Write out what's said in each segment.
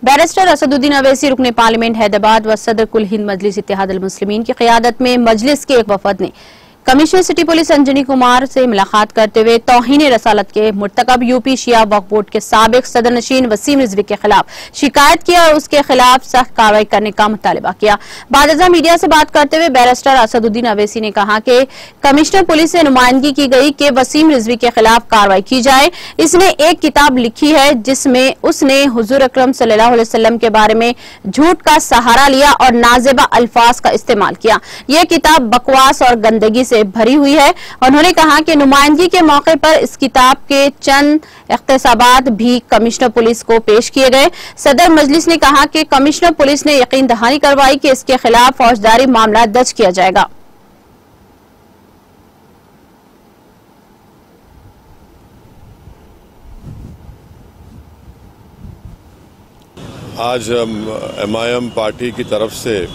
Barrister Asaduddin Owaisi रुकने parliament Hyderabad व सदर कुल हिंद मजलिस इत्तेहादुल मुस्लिमीन की क़यादत में मजलिस के एक वफद ने commissioner city police Anjani Kumar से मुलाकात करते हुए तौहीन रसालत के मुर्तकब यूपी शिया वक्फ बोर्ड के साबिक सदर नशीन वसीम रिजवी के खिलाफ शिकायत की और उसके खिलाफ सख्त कार्रवाई करने का मुतालबा किया। बाद मीडिया से बात करते हुए बैरिस्टर असदुद्दीन अवैसी ने कहा कि कमिश्नर पुलिस से नुमाइंदगी की गई कि वसीम रिजवी के खिलाफ कार्रवाई की जाए। इसने एक किताब लिखी है जिसमें उसने हुजूर अकरम सल्लल्लाहु अलैहि वसल्लम के बारे में झूठ का सहारा लिया और नाजेबा अल्फाज का इस्तेमाल किया। यह किताब बकवास और गंदगी से भरी हुई है। उन्होंने कहा कि नुमाइंदगी के मौके पर इस किताब के चंद इख्तिसाबात भी कमिश्नर पुलिस को पेश किए गए। सदर मजलिस ने कहा कि कमिश्नर पुलिस ने यकीन दहानी करवाई कि इसके खिलाफ फौजदारी मामला दर्ज किया जाएगा। आज MIM पार्टी की तरफ से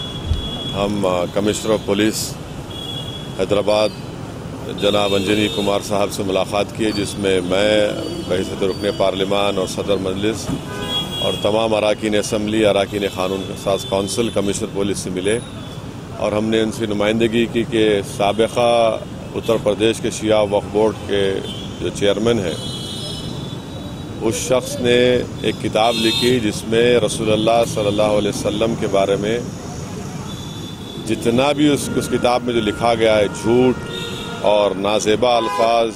हम कमिश्नर ऑफ पुलिस हैदराबाद जनाब अंजनी कुमार साहब से मुलाकात की, जिसमें मैं बहैसियत रुकने पार्लिमान और सदर मजलिस और तमाम अराकीन असम्बली, अराकीन क़ानून साज कौंसिल कमिश्नर पुलिस से मिले और हमने उनसे नुमाइंदगी की कि साबिक़ा उत्तर प्रदेश के शिया वक्फ बोर्ड के जो चेयरमैन हैं उस शख्स ने एक किताब लिखी जिसमें रसूलुल्लाह सल्लल्लाहु अलैहि वसल्लम के बारे में जितना भी उस किताब में जो लिखा गया है, झूठ और नाजेबा अल्फाज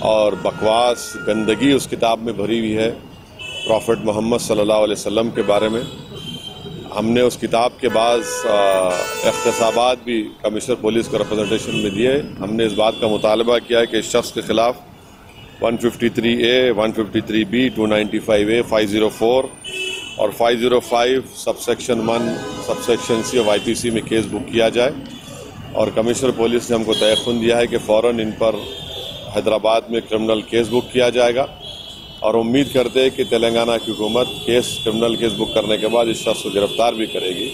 और बकवास गंदगी उस किताब में भरी हुई है प्रॉफिट मोहम्मद सल्लल्लाहु अलैहि वसल्लम के बारे में। हमने उस किताब के बाद इख्तिसाबात भी कमिश्नर पुलिस को रिप्रेजेंटेशन में दिए। हमने इस बात का मुतालबा किया है कि इस शख्स के खिलाफ 153A, 153B, 295A, 504 और 505 सबसेक्शन 1 सबसेक्शन C और IPC में केस बुक किया जाए। और कमिश्नर पुलिस ने हमको तयख्खुन दिया है कि फ़ौरन इन पर हैदराबाद में क्रिमिनल केस बुक किया जाएगा और उम्मीद करते हैं कि तेलंगाना की हुकूमत क्रिमिनल केस बुक करने के बाद इस शख्स को गिरफ्तार भी करेगी,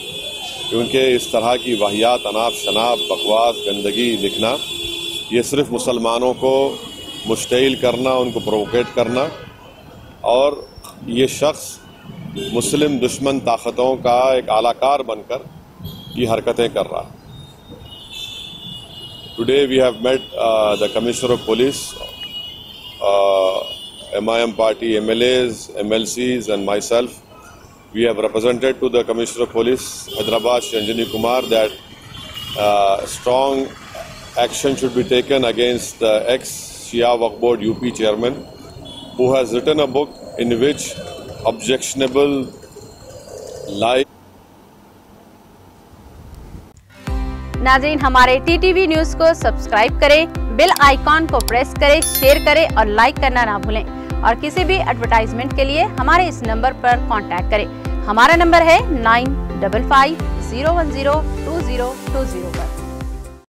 क्योंकि इस तरह की वाहियात, अनाप शनाप, बकवास, गंदगी लिखना ये सिर्फ मुसलमानों को मुश्तइल करना, उनको प्रोवोकेट करना, और ये शख्स मुस्लिम दुश्मन ताकतों का एक आलाकार बनकर ये हरकतें कर रहा है। Today we have met the Commissioner of Police, MIM party MLAs, MLCs and myself. We have represented to the Commissioner of Police Hyderabad, Shri Anjani Kumar, that strong action should be taken against the ex-Shia Waqf Board UP chairman who has written a book in which objectionable lies. नाज़रीन, हमारे TTV news को subscribe करें, bell icon को press करें, share करें और like करना ना भूलें। और किसी भी एडवर्टाइजमेंट के लिए हमारे इस नंबर पर कांटेक्ट करें। हमारा नंबर है 9550102020 पर।